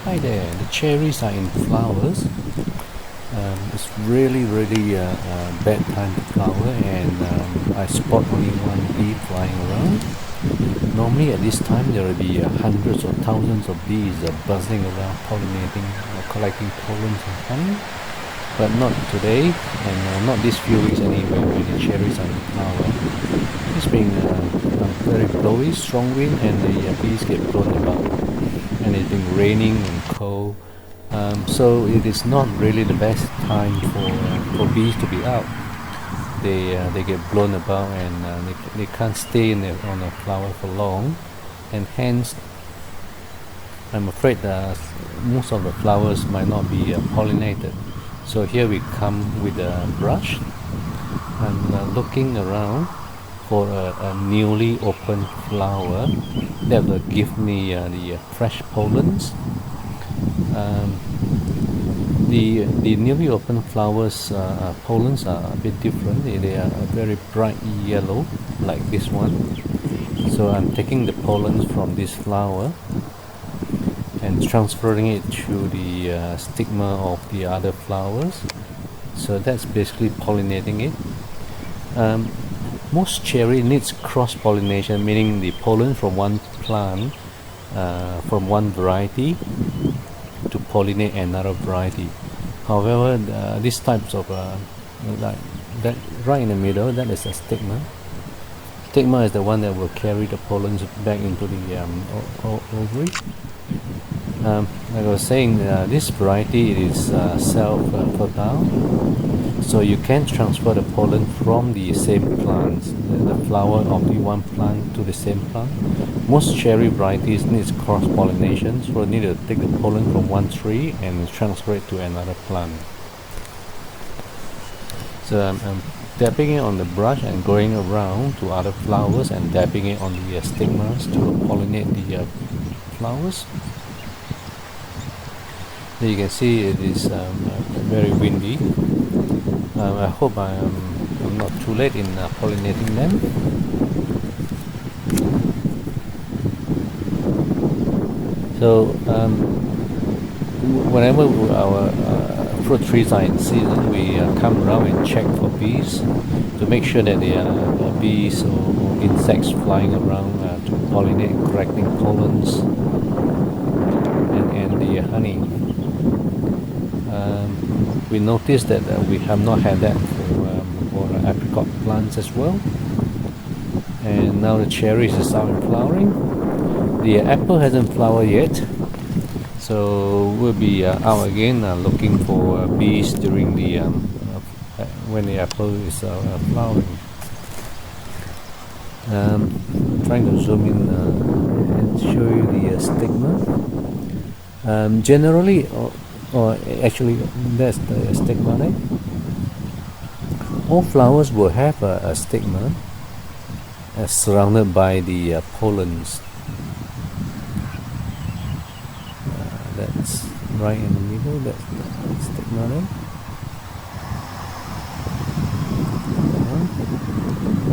Hi there, the cherries are in flowers. It's really bad time to flower, and I spot only one bee flying around. Normally at this time there will be hundreds or thousands of bees buzzing around pollinating or collecting pollens and honey, but not today, and not these few weeks anyway when the cherries are in flower. It's been a very blowy, strong wind, and the bees get blown about, and it's been raining and cold. So it is not really the best time for bees to be out. They get blown about, and they can't stay on a flower for long, and hence I'm afraid most of the flowers might not be pollinated. So here we come with a brush. I'm looking around for a newly opened flower that will give me the fresh pollens. The newly opened flowers pollens are a bit different. They are very bright yellow, like this one. So I'm taking the pollens from this flower and transferring it to the stigma of the other flowers. So that's basically pollinating it. Most cherry needs cross-pollination, meaning the pollen from one plant, from one variety, to pollinate another variety. However, these types of like that right in the middle, that is a stigma. Stigma is the one that will carry the pollens back into the ovary. Like I was saying, this variety is self-fertile, so you can transfer the pollen from the same plants, the flower of the one plant to the same plant. Most cherry varieties needs cross-pollination, so you need to take the pollen from one tree and transfer it to another plant. So I'm dabbing it on the brush and going around to other flowers and dabbing it on the stigmas to pollinate the flowers. There you can see it is very windy. I hope I'm not too late in pollinating them. So whenever our fruit trees are in season, we come around and check for bees to make sure that there are bees or insects flying around to pollinate, collecting pollens and the honey. We noticed that we have not had that for apricot plants as well, and now the cherries is out and flowering. The apple hasn't flowered yet, so we'll be out again looking for bees during the when the apple is flowering. Trying to zoom in and show you the stigma. Generally, or actually that's the stigma, right? All flowers will have a stigma surrounded by the pollens. That's right in the middle, that's the stigma, right?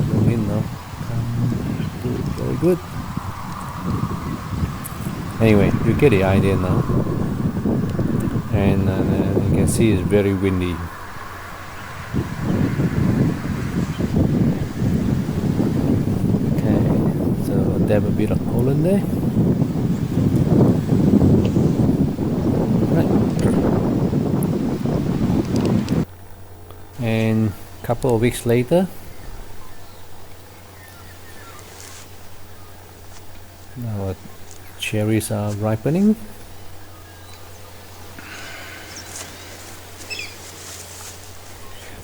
Zoom in now. Very good. Anyway, you get the idea now. And you can see it's very windy. Okay, so dab a bit of pollen there. Right. And a couple of weeks later, our cherries are ripening.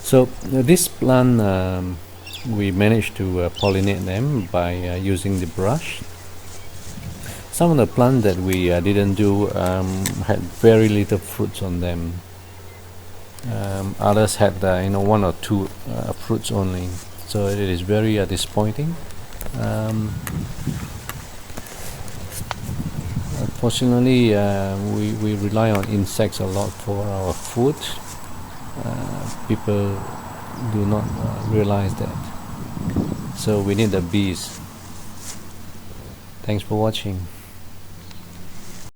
So this plant, we managed to pollinate them by using the brush. Some of the plants that we didn't do had very little fruits on them. Others had one or two fruits only. So it is very disappointing. Unfortunately, we rely on insects a lot for our food. People do not realize that. So we need the bees. Thanks for watching.